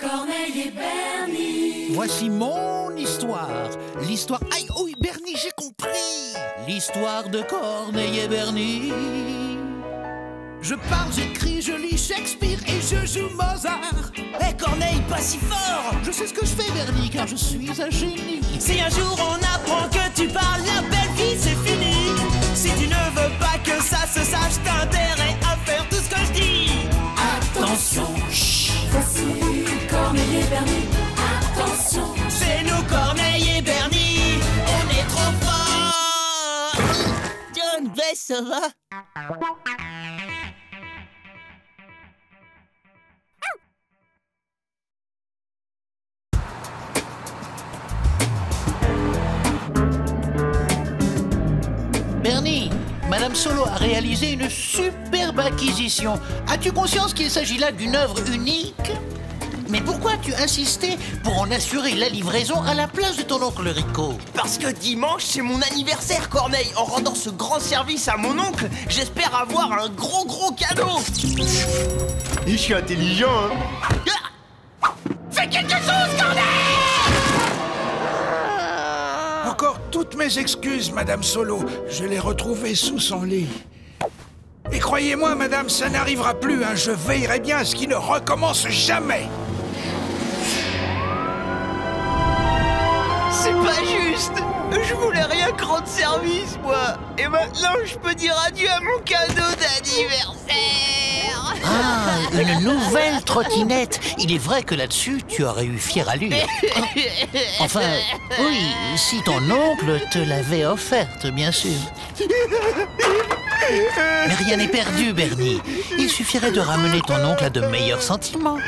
Corneille et Bernie. Voici mon histoire. L'histoire... Aïe, oui, Bernie, j'ai compris. L'histoire de Corneille et Bernie. Je parle, j'écris, je lis Shakespeare et je joue Mozart. Hé Corneille, pas si fort! Je sais ce que je fais, Bernie, car je suis un génie. Si un jour on apprend que tu parles, la belle vie c'est fini. Si tu ne veux pas que ça se sache, t'as intérêt à faire tout ce que je dis. Attention, chut. Voici Corneille et Bernie. Attention, C'est nous Corneille et Bernie, on est trop forts. John Bess, ça va? Bernie, Madame Solo a réalisé une superbe acquisition. As-tu conscience qu'il s'agit là d'une œuvre unique? Mais pourquoi as-tu insisté pour en assurer la livraison à la place de ton oncle Rico? Parce que dimanche c'est mon anniversaire Corneille. En rendant ce grand service à mon oncle, j'espère avoir un gros cadeau. Et je suis intelligent, hein. Ah, fais quelque chose Corneille! Encore toutes mes excuses, Madame Solo. Je l'ai retrouvé sous son lit. Et croyez-moi, Madame, ça n'arrivera plus, hein. Je veillerai bien à ce qu'il ne recommence jamais. C'est pas juste. Je voulais rien que rendre service, moi. Et maintenant, je peux dire adieu à mon cadeau d'anniversaire. Ah, une nouvelle trottinette. Il est vrai que là-dessus, tu aurais eu fière allure. Enfin, oui, si ton oncle te l'avait offerte, bien sûr. Mais rien n'est perdu, Bernie. Il suffirait de ramener ton oncle à de meilleurs sentiments.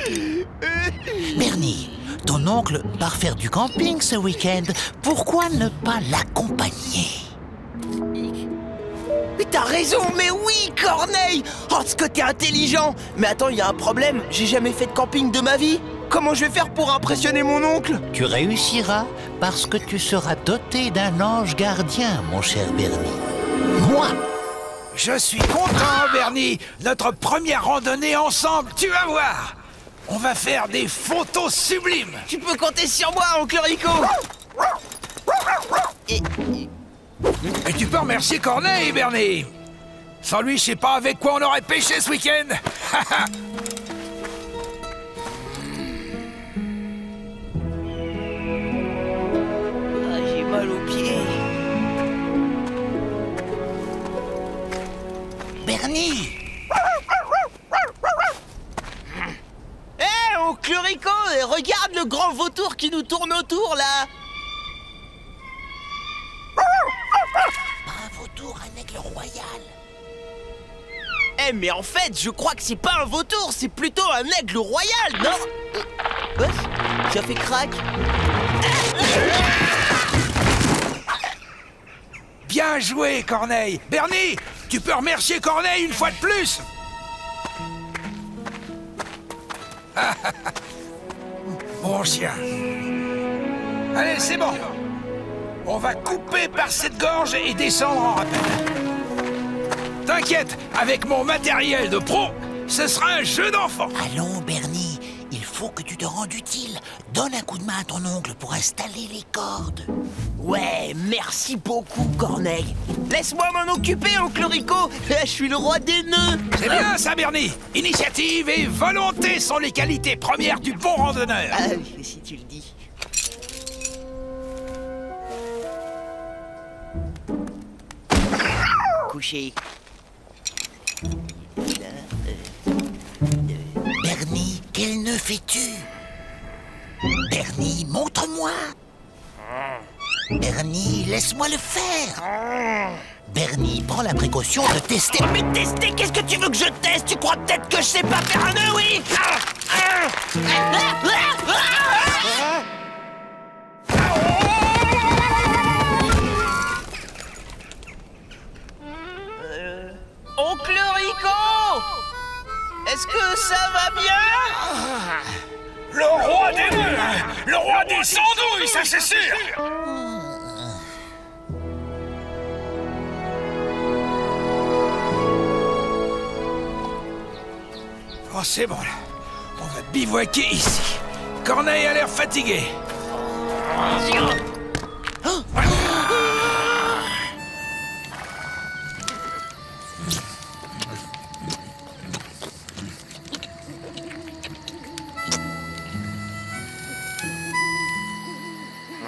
Bernie, ton oncle part faire du camping ce week-end. Pourquoi ne pas l'accompagner? Mais t'as raison, mais oui, Corneille. Oh, ce que t'es intelligent. Mais attends, il y a un problème. J'ai jamais fait de camping de ma vie. Comment je vais faire pour impressionner mon oncle? Tu réussiras parce que tu seras doté d'un ange gardien, mon cher Bernie. Moi! Je suis content, Bernie. Notre première randonnée ensemble, tu vas voir. On va faire des photos sublimes. Tu peux compter sur moi, oncle Rico. Et tu peux remercier Corneille, Bernie. Sans lui, je sais pas avec quoi on aurait pêché ce week-end. J'ai mal aux pieds. Bernie! Hé, oncle Rico, regarde le grand vautour qui nous tourne autour, là. Pas un vautour, un aigle royal. Eh, mais en fait, je crois que c'est pas un vautour, c'est plutôt un aigle royal, non? Ça fait crack. Bien joué, Corneille. Bernie, tu peux remercier Corneille une fois de plus. Bon chien. Allez, c'est bon. On va couper par cette gorge et descendre en rappel. T'inquiète, avec mon matériel de pro, ce sera un jeu d'enfant. Allons, Bernie, il faut que tu te rendes utile. Donne un coup de main à ton oncle pour installer les cordes. Ouais, merci beaucoup, Corneille. Laisse-moi m'en occuper, oncle Rico. Je suis le roi des nœuds. C'est bien ça, Bernie. Initiative et volonté sont les qualités premières du bon randonneur. Ah, si tu le dis. Couché. Bernie, quel nœud fais-tu? Bernie, montre-moi. Bernie, laisse-moi le faire. Bernie, prends la précaution de tester. Mais tester, qu'est-ce que tu veux que je teste? Tu crois peut-être que je sais pas faire un nœud, oui? Oncle Rico! Est-ce que ça va bien? Le roi des nœuds, le roi des sandouilles, ça c'est sûr. Oh, c'est bon, là. On va bivouaquer ici. Corneille a l'air fatigué.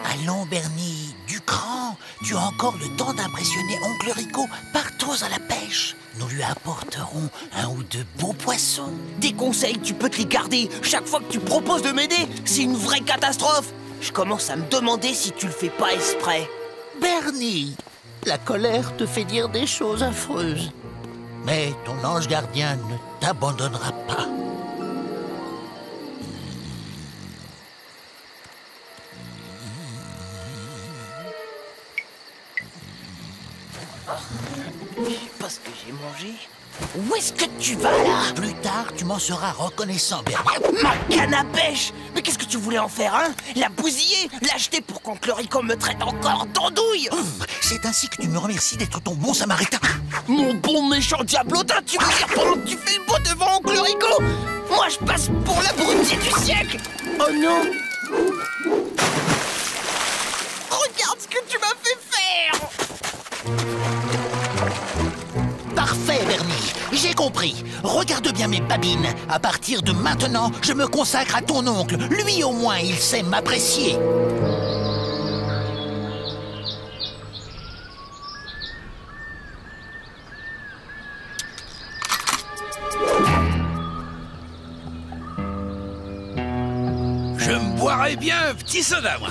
Allons, Bernie, du cran. Tu as encore le temps d'impressionner Oncle Rico. Partons à la pêche. Nous lui apporterons un ou deux beaux poissons. Tes conseils, tu peux te les garder. Chaque fois que tu proposes de m'aider, c'est une vraie catastrophe. Je commence à me demander si tu le fais pas exprès. Bernie, la colère te fait dire des choses affreuses. Mais ton ange gardien ne t'abandonnera pas. Je sais pas ce que j'ai mangé. Où est-ce que tu vas là? Plus tard, tu m'en seras reconnaissant, Bernie. Ma canne à pêche! Mais qu'est-ce que tu voulais en faire, hein? La bousiller? L'acheter pour qu'Oncle Rico me traite encore d'andouille? C'est ainsi que tu me remercies d'être ton bon samaritain. Mon bon méchant diablotin, tu veux dire pendant que tu fais le beau devant Oncle Rico? Moi, je passe pour l'abruti du siècle! Oh non! Regarde ce que tu m'as fait faire! Parfait, Bernie. J'ai compris. Regarde bien mes babines. À partir de maintenant, je me consacre à ton oncle. Lui, au moins, il sait m'apprécier. Je me boirais bien un petit soda, moi.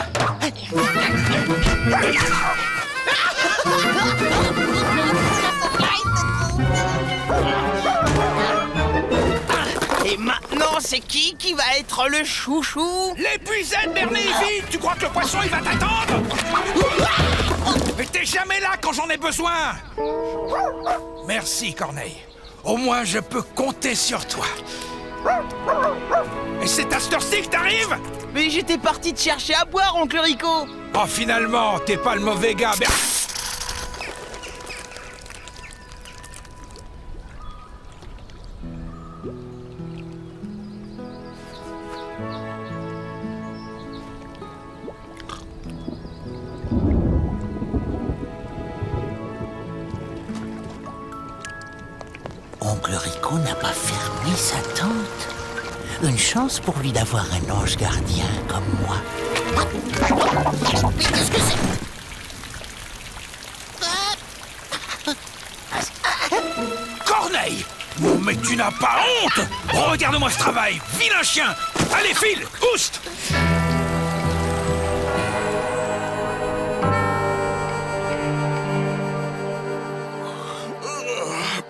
Et maintenant, c'est qui va être le chouchou? L'épuisette, Bernie, vite! Tu crois que le poisson, il va t'attendre? Mais t'es jamais là quand j'en ai besoin! Merci, Corneille. Au moins, je peux compter sur toi. Et c'est à cette heure-ci que t'arrives? Mais j'étais parti te chercher à boire, Oncle Rico. Oh, finalement, t'es pas le mauvais gars, Oncle Rico n'a pas fermé sa tente. Une chance pour lui d'avoir un ange gardien comme moi. Mais qu'est-ce que c'est? Corneille! Mais tu n'as pas honte! Regarde-moi ce travail! Vilain chien! Allez, file! Oust!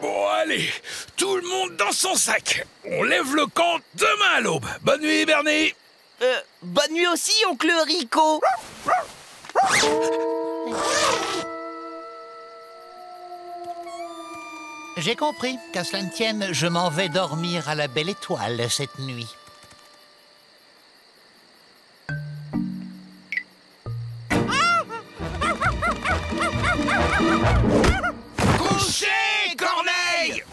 Bon, allez! Tout le monde dans son sac! On lève le camp demain à l'aube! Bonne nuit, Bernie! Bonne nuit aussi, Oncle Rico. J'ai compris. Qu'à cela ne tienne, je m'en vais dormir à la belle étoile cette nuit. Couchez, Corneille!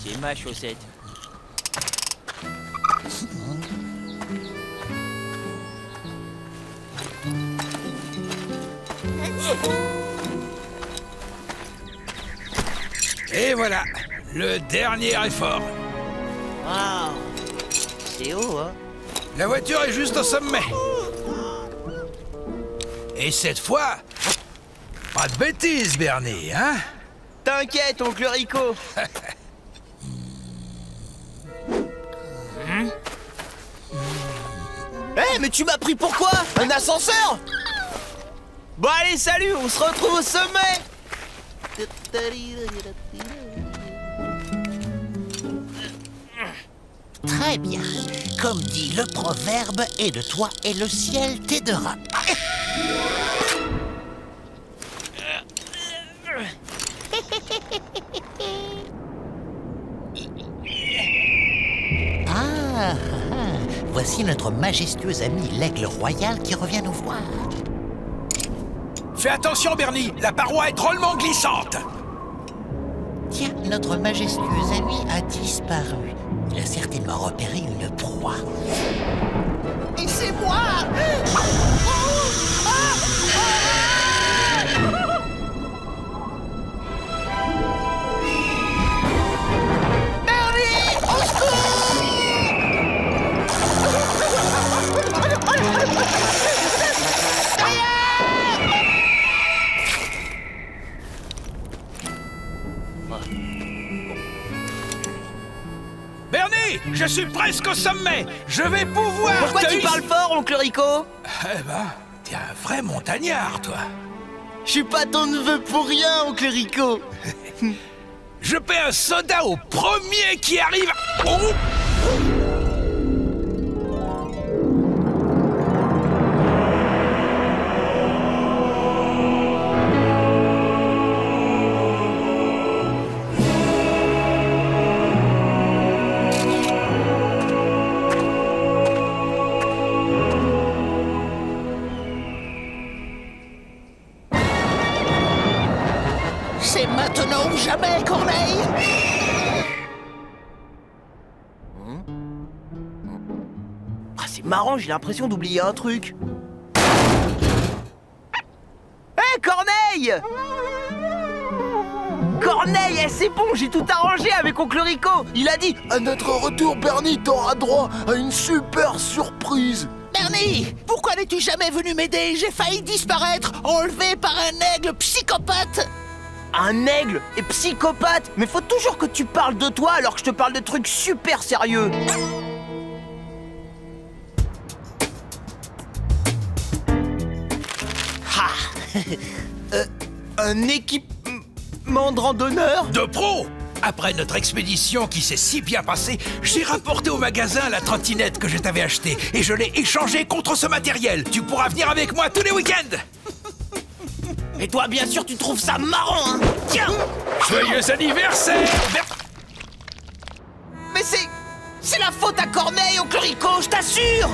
C'est ma chaussette. Et voilà, le dernier effort. Waouh, c'est haut, hein? La voiture est juste au sommet. Et cette fois, pas de bêtises, Bernie, hein? T'inquiète, Oncle Rico. Eh, mais tu m'as pris pour quoi? Un ascenseur? Bon allez, salut, on se retrouve au sommet. Très bien. Comme dit le proverbe, et de toi et le ciel t'aidera. Voici notre majestueux ami l'aigle royal qui revient nous voir. Fais attention, Bernie, la paroi est drôlement glissante. Tiens, notre majestueux ami a disparu. Il a certainement repéré une proie. Et c'est moi! Bernie! Au secours! Bernie, je suis presque au sommet. Je vais pouvoir Pourquoi tu parles fort, oncle Rico? Eh ben, t'es un vrai montagnard, toi. Je suis pas ton neveu pour rien, oncle Rico. Je paie un soda au premier qui arrive. Oh! C'est maintenant ou jamais, Corneille! Ah, c'est marrant, j'ai l'impression d'oublier un truc. Hé, Corneille! Corneille, c'est bon, j'ai tout arrangé avec oncle Rico. Il a dit, À notre retour, Bernie, t'auras droit à une super surprise. Bernie, pourquoi n'es-tu jamais venu m'aider? J'ai failli disparaître, enlevé par un aigle psychopathe! un aigle et psychopathe. Mais faut toujours que tu parles de toi alors que je te parle de trucs super sérieux. Un équipement de randonneur? De pro! Après notre expédition qui s'est si bien passée, j'ai rapporté au magasin la trottinette que je t'avais achetée et je l'ai échangée contre ce matériel. Tu pourras venir avec moi tous les week-ends. Et toi, bien sûr, tu trouves ça marrant, hein? Tiens! Joyeux anniversaire! Mais c'est la faute à Corneille, oncle Rico, je t'assure!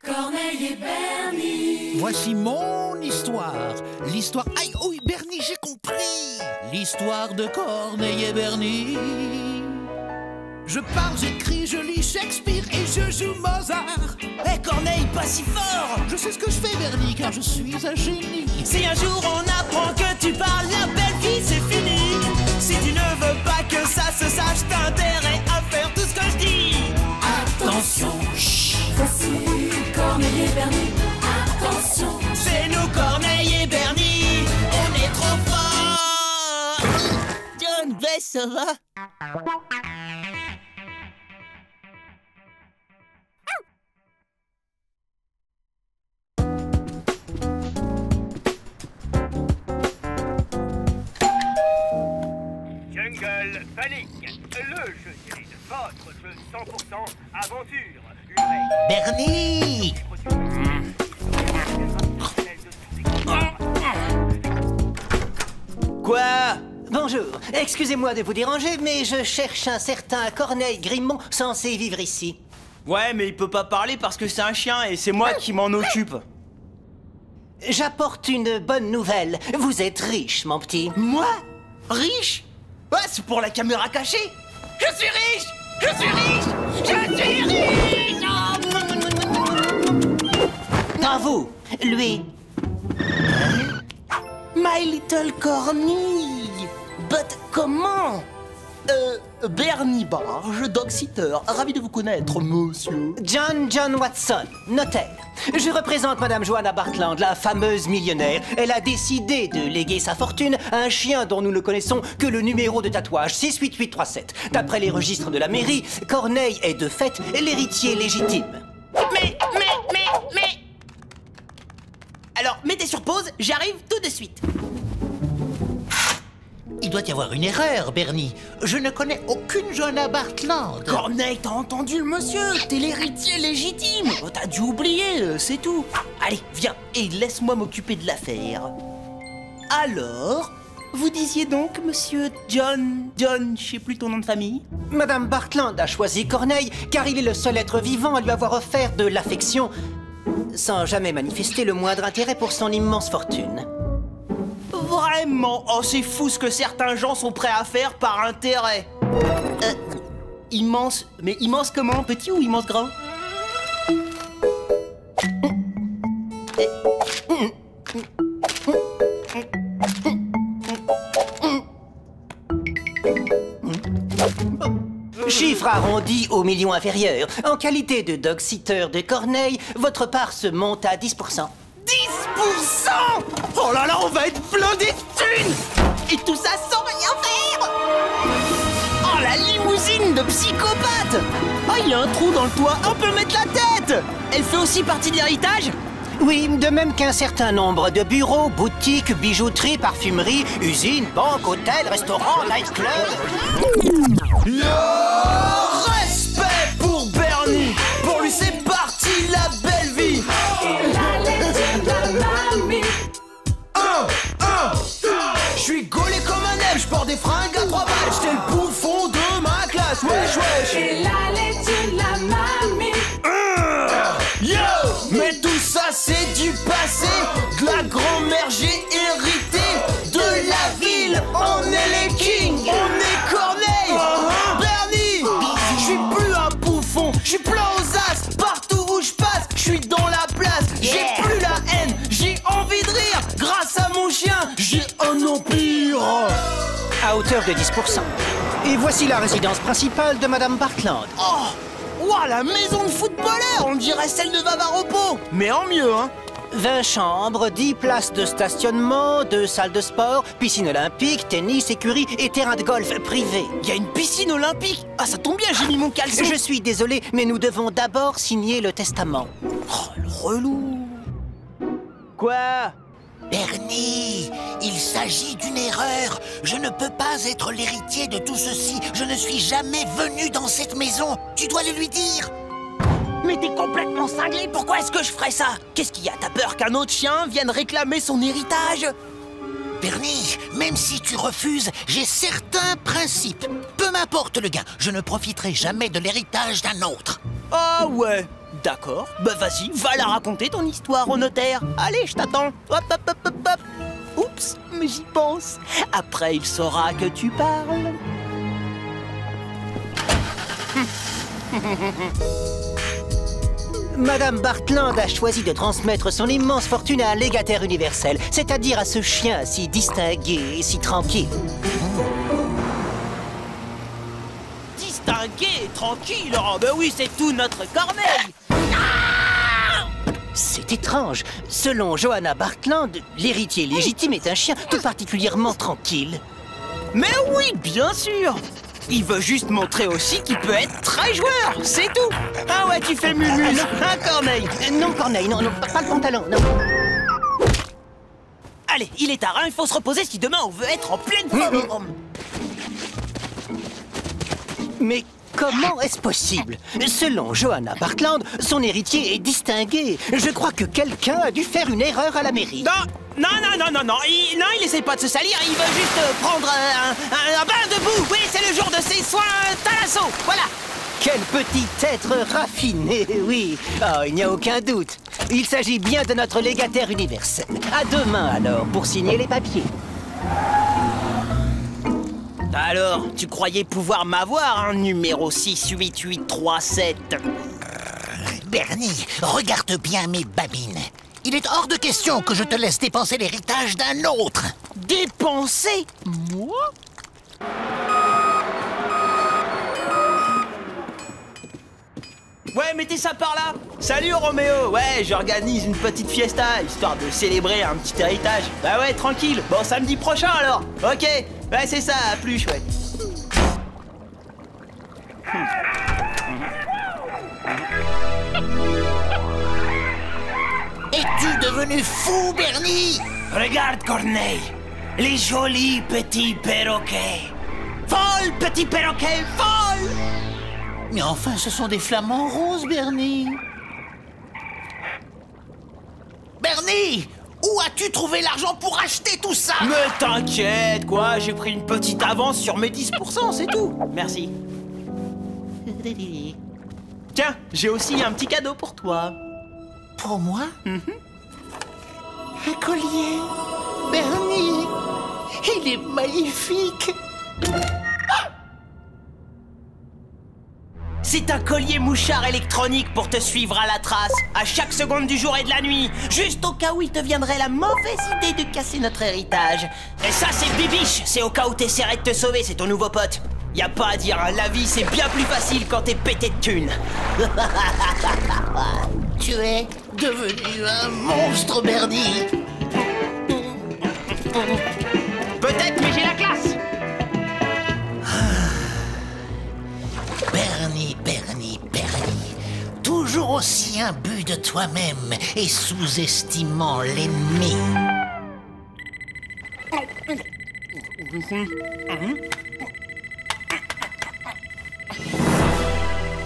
Corneille et Bernie. Voici mon histoire. L'histoire... Aïe, oui, Bernie, j'ai compris. L'histoire de Corneille et Bernie. Je parle, j'écris, je lis Shakespeare et je joue Mozart. Hé, Corneille, pas si fort! Je sais ce que je fais, Bernie, car je suis un génie. Si un jour on apprend que tu parles, la belle vie c'est fini. Si tu ne veux pas que ça se sache, t'as intérêt à faire tout ce que je dis. Attention, voici Corneille et Bernie. Attention, C'est nous, Corneille et Bernie, on est trop forts. John, ben ça va? Jungle Panic, le jeu télé de votre jeu 100% aventure. Bernie! Quoi? Bonjour, excusez-moi de vous déranger, mais je cherche un certain Corneille Grimmont censé vivre ici. Ouais, mais il peut pas parler parce que c'est un chien et c'est moi qui m'en occupe. J'apporte une bonne nouvelle. Vous êtes riche, mon petit. Moi? Riche? Ouais, c'est pour la caméra cachée. Je suis riche! Je suis riche! Je suis riche! Pas vous, lui. My little Corneille! But comment? Bernie Barge, dog-sitter, ravi de vous connaître, monsieur. John Watson, notaire. Je représente Madame Joanna Bartland, la fameuse millionnaire. Elle a décidé de léguer sa fortune à un chien dont nous ne connaissons que le numéro de tatouage 68837. D'après les registres de la mairie, Corneille est de fait l'héritier légitime. Mais... Alors, mettez sur pause, j'arrive tout de suite. Il doit y avoir une erreur, Bernie. Je ne connais aucune Johanna Bartland. Corneille, t'as entendu le monsieur? T'es l'héritier légitime. Oh, t'as dû oublier, c'est tout. Allez, viens et laisse-moi m'occuper de l'affaire. Alors, vous disiez donc, monsieur John, je sais plus ton nom de famille? Madame Bartland a choisi Corneille car il est le seul être vivant à lui avoir offert de l'affection sans jamais manifester le moindre intérêt pour son immense fortune. Vraiment? Oh, c'est fou ce que certains gens sont prêts à faire par intérêt. Immense, mais immense comment? Petit ou immense grand? Chiffre arrondi au million inférieur. En qualité de dog-sitter de Corneille, votre part se monte à 10%. 10%? Oh là là, on va être blindé de thunes! Et tout ça sans rien faire! Oh, la limousine de psychopathe! Oh, il y a un trou dans le toit, on peut mettre la tête! Elle fait aussi partie de l'héritage? Oui, de même qu'un certain nombre de bureaux, boutiques, bijouteries, parfumeries, usines, banques, hôtels, restaurants, nightclubs. Respect pour Bernie! Pour lui, c'est parti la belle vie! La lettre de la mamie. Je suis gaulé comme un elfe, je porte des fringues à 3 balles, j'étais le bouffon de ma classe, wesh! Et la lettre de la mamie. Yo! Mais tout ça c'est du passé, de la grand-mère j'ai hérité, de la ville, on est les kings, on est Corneille! Bernie! Je suis plus un bouffon, je suis plein aux as, partout où je passe, je suis dans la place, j'ai plus la haine, j'ai envie de rire, grâce à mon chien, j'ai un empire! À hauteur de 10%. Et voici la résidence principale de Madame Bartland. Oh! Ouah, la maison de footballeur, on dirait celle de Vavaropo, mais en mieux, hein! 20 chambres, 10 places de stationnement, 2 salles de sport, piscine olympique, tennis, écurie et terrain de golf privé. Il y a une piscine olympique? Ah, ça tombe bien, j'ai mis mon caleçon! Je suis désolé, mais nous devons d'abord signer le testament. Oh, le relou! Quoi? Bernie, il s'agit d'une erreur. Je ne peux pas être l'héritier de tout ceci. Je ne suis jamais venu dans cette maison. Tu dois le lui dire. Mais t'es complètement cinglé, pourquoi est-ce que je ferais ça? Qu'est-ce qu'il y a? T'as peur qu'un autre chien vienne réclamer son héritage? Bernie, même si tu refuses, j'ai certains principes. Peu m'importe le gain, je ne profiterai jamais de l'héritage d'un autre. Ah ouais, d'accord. Bah vas-y, va la raconter ton histoire au notaire. Allez, je t'attends. Hop, hop, hop, hop, hop. Oups, mais j'y pense. Après, il saura que tu parles. Madame Bartland a choisi de transmettre son immense fortune à un légataire universel, c'est-à-dire à ce chien si distingué et si tranquille. Distingué et tranquille, oh ben oui, c'est tout notre Corneille. C'est étrange. Selon Johanna Bartland, l'héritier légitime est un chien tout particulièrement tranquille. Mais oui, bien sûr. Il veut juste montrer aussi qu'il peut être très joueur, c'est tout. Ah ouais, tu fais mumus, hein, Corneille? Non, Corneille, non, pas le pantalon, non. Allez, il est tard, hein, il faut se reposer si demain on veut être en pleine forme. Mais comment est-ce possible? Selon Johanna Bartland, son héritier est distingué. Je crois que quelqu'un a dû faire une erreur à la mairie. Non, il essaie pas de se salir, il veut juste prendre un bain de boue. Oui, c'est le jour de ses soins Thalasso, voilà. Quel petit être raffiné, oui. Oh, il n'y a aucun doute. Il s'agit bien de notre légataire universel. À demain, alors, pour signer les papiers. Alors, tu croyais pouvoir m'avoir, hein, numéro 68837? Bernie, regarde bien mes babines. Il est hors de question que je te laisse dépenser l'héritage d'un autre. Dépenser? Moi? Ouais, mettez ça par là. Salut Roméo. Ouais, j'organise une petite fiesta, histoire de célébrer un petit héritage. Bah ouais, tranquille. Bon, samedi prochain alors. Ok. Ouais, c'est ça, à plus, chouette. Es-tu devenu fou, Bernie? Regarde, Corneille. Les jolis petits perroquets. Vole, petit perroquet, vole! Mais enfin, ce sont des flamants roses, Bernie. Bernie, où as-tu trouvé l'argent pour acheter tout ça? Mais t'inquiète, quoi, j'ai pris une petite avance sur mes 10%, c'est tout. Merci. Tiens, j'ai aussi un petit cadeau pour toi. Pour moi? Un collier. Bernie, il est magnifique. C'est un collier mouchard électronique pour te suivre à la trace, à chaque seconde du jour et de la nuit, juste au cas où il te viendrait la mauvaise idée de casser notre héritage. Et ça, c'est Bibiche, c'est au cas où t'essaierais de te sauver, c'est ton nouveau pote. Y a pas à dire, hein, la vie c'est bien plus facile quand t'es pété de thunes. Tu es devenu un monstre, Bernie. Peut-être, mais j'ai la classe. Bernie, toujours aussi imbu de toi-même et sous-estimant l'ennemi.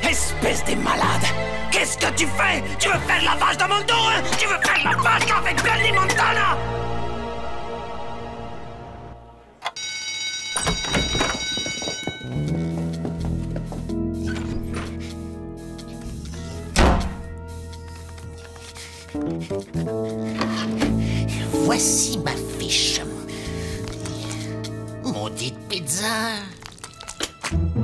Espèce de malade! Qu'est-ce que tu fais? Tu veux faire la vache dans mon dos, hein? Tu veux faire la vache avec Bernie Montana? Voici ma fiche. Maudite pizza.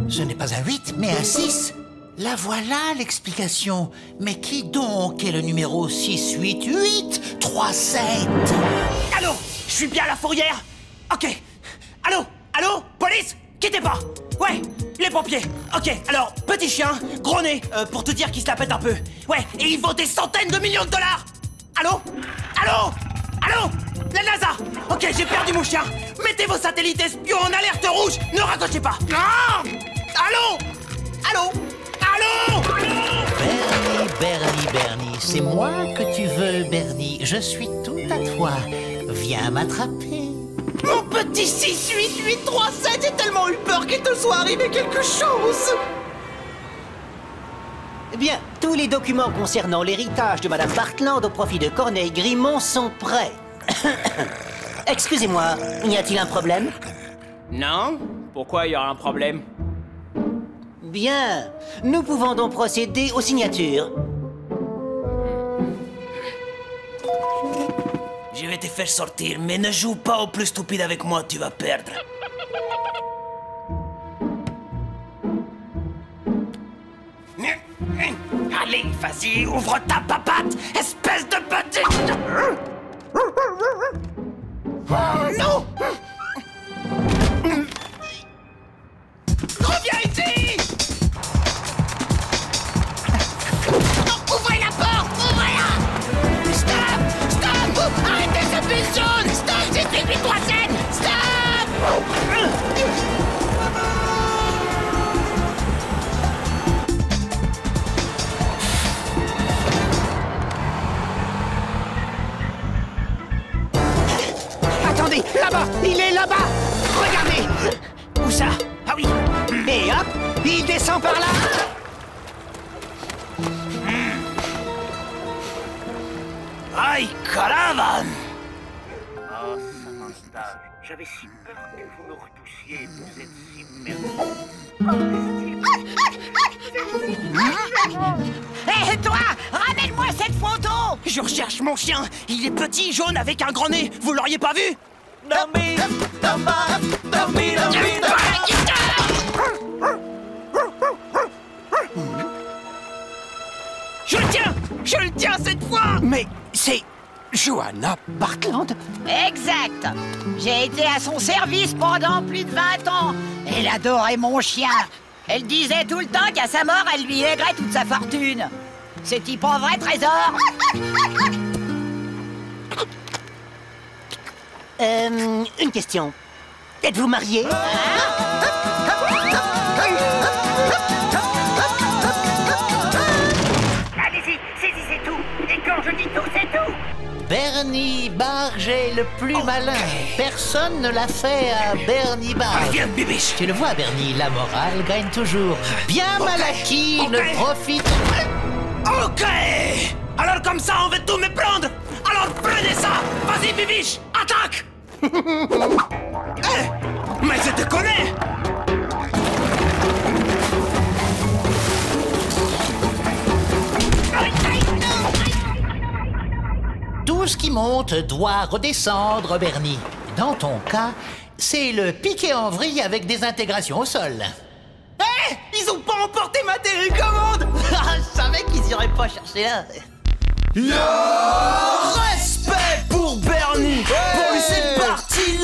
Ce n'est pas un 8, mais un 6. La voilà l'explication. Mais qui donc est le numéro 68837? Allô? Je suis bien à la fourrière? Ok. Allô? Allô? Police? Quittez pas! Ouais, les pompiers. Ok, alors, petit chien, gros nez, pour te dire qu'il se la pète un peu. Ouais, et il vaut des centaines de millions de dollars! Allô? Allô? Allô? La NASA! Ok, j'ai perdu mon chien. Mettez vos satellites espions en alerte rouge. Ne raccrochez pas. Non! Allô? Allô? Allô? Bernie, c'est moi que tu veux, Bernie. Je suis tout à toi. Viens m'attraper. Mon petit 68837, j'ai tellement eu peur qu'il te soit arrivé quelque chose. Bien, tous les documents concernant l'héritage de Madame Bartland au profit de Corneille Grimont sont prêts. Excusez-moi, y a-t-il un problème? Non? Pourquoi il y aura un problème? Bien, nous pouvons donc procéder aux signatures. Je vais te faire sortir, mais ne joue pas au plus stupide avec moi, tu vas perdre. Allez, vas-y, ouvre ta papate, espèce de petit... Non! Reviens ici! Ouvrez la porte! Ouvrez-la! Stop! Stop! Arrêtez ce bus jaune! Stop! C'est 837! Stop! Attendez, là-bas! Il est là-bas! Regardez! Où ça? Ah oui! Et hop! Il descend par là! Aïe, caramba! Oh, Samantha, j'avais si peur que vous me repoussiez. Vous êtes si merveilleux. Hé, toi! Ramène-moi cette photo! Je recherche mon chien. Il est petit, jaune, avec un grand nez. Vous l'auriez pas vu? Je le tiens! Je le tiens cette fois! Mais c'est Johanna Bartland? Exact. J'ai été à son service pendant plus de 20 ans. Elle adorait mon chien. Elle disait tout le temps qu'à sa mort, elle lui lèguerait toute sa fortune. C'est-il pas vrai, Trésor? Une question. Êtes-vous marié? Allez-y, saisissez tout. Et quand je dis tout, c'est tout. Bernie Barge est le plus malin. Personne ne l'a fait à Bernie Barge. Viens, Bibiche. Tu le vois, Bernie, la morale gagne toujours. Bien mal acquis ne profite. Ok. Alors comme ça, on veut tout me prendre. Alors prenez ça. Vas-y, Bibiche, attaque. Mais je te connais. Tout ce qui monte doit redescendre, Bernie. Dans ton cas, c'est le piqué en vrille avec des intégrations au sol. Hé, ils ont pas emporté ma télécommande. Je savais qu'ils iraient pas chercher là. Respect pour Bernie. Bon, c'est parti,